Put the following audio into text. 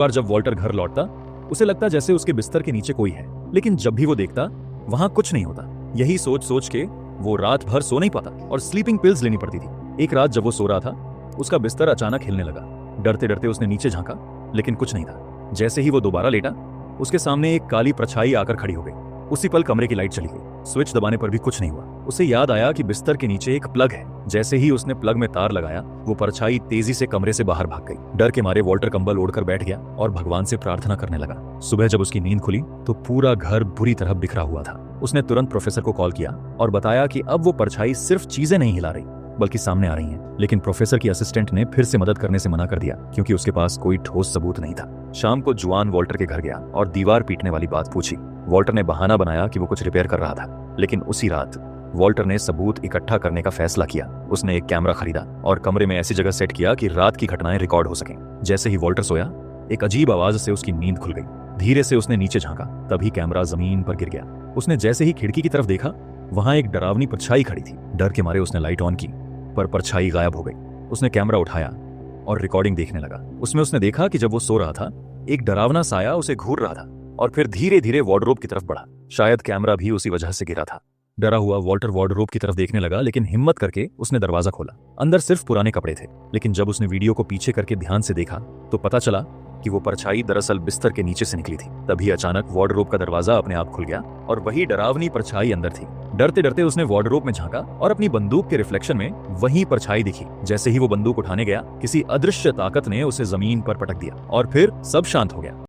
बार जब वॉल्टर घर लौटता उसे लगता जैसे उसके बिस्तर के नीचे कोई है, लेकिन जब भी वो देखता वहां कुछ नहीं होता। यही सोच सोच के वो रात भर सो नहीं पाता और स्लीपिंग पिल्स लेनी पड़ती थी। एक रात जब वो सो रहा था, उसका बिस्तर अचानक हिलने लगा। डरते डरते उसने नीचे झांका, लेकिन कुछ नहीं था। जैसे ही वो दोबारा लेटा, उसके सामने एक काली परछाई आकर खड़ी हो गई। उसी पल कमरे की लाइट चली गई। स्विच दबाने पर भी कुछ नहीं हुआ। उसे याद आया कि बिस्तर के नीचे एक प्लग है। जैसे ही उसने प्लग में तार लगाया, वो परछाई तेजी से कमरे से बाहर भाग गई। डर के मारे वॉल्टर कंबल ओढ़कर बैठ गया और भगवान से प्रार्थना करने लगा। सुबह जब उसकी नींद खुली तो पूरा घर बुरी तरह बिखरा हुआ था। उसने तुरंत प्रोफेसर को कॉल किया और बताया कि अब वो परछाई सिर्फ चीजें नहीं हिला रही बल्कि सामने आ रही हैं। लेकिन प्रोफेसर की असिस्टेंट ने फिर से मदद करने से मना कर दिया, क्योंकि उसके पास कोई ठोस सबूत नहीं था। शाम को जुआन वॉल्टर के घर गया और दीवार पीटने वाली बात पूछी। वॉल्टर ने बहाना बनाया कि वो कुछ रिपेयर कर रहा था, लेकिन उसी रात वॉल्टर ने सबूत इकट्ठा करने का फैसला किया। उसने एक कैमरा खरीदा और कमरे में ऐसी जगह सेट किया कि रात की घटनाएं रिकॉर्ड हो सकें। जैसे ही वॉल्टर सोया, एक अजीब आवाज से उसकी नींद खुल गई। धीरे से उसने नीचे झांका, तभी कैमरा जमीन पर गिर गया। उसने जैसे ही खिड़की की तरफ देखा, वहां एक डरावनी परछाई खड़ी थी। डर के मारे उसने लाइट ऑन की, पर परछाई गायब हो गई। उसने कैमरा उठाया और रिकॉर्डिंग देखने लगा। उसमें उसने देखा कि जब वो सो रहा था, एक डरावना साया उसे घूर रहा था और फिर धीरे धीरे वार्डरोब की तरफ बढ़ा। शायद कैमरा भी उसी वजह से गिरा था। डरा हुआ वॉल्टर वार्डरोब की तरफ देखने लगा, लेकिन हिम्मत करके उसने दरवाजा खोला। अंदर सिर्फ पुराने कपड़े थे, लेकिन जब उसने वीडियो को पीछे करके ध्यान से देखा तो पता चला कि वो परछाई दरअसल बिस्तर के नीचे से निकली थी। तभी अचानक वार्डरोब का दरवाजा अपने आप खुल गया और वही डरावनी परछाई अंदर थी। डरते डरते उसने वार्डरोब में झांका और अपनी बंदूक के रिफ्लेक्शन में वही परछाई दिखी। जैसे ही वो बंदूक उठाने गया, किसी अदृश्य ताकत ने उसे जमीन पर पटक दिया और फिर सब शांत हो गया।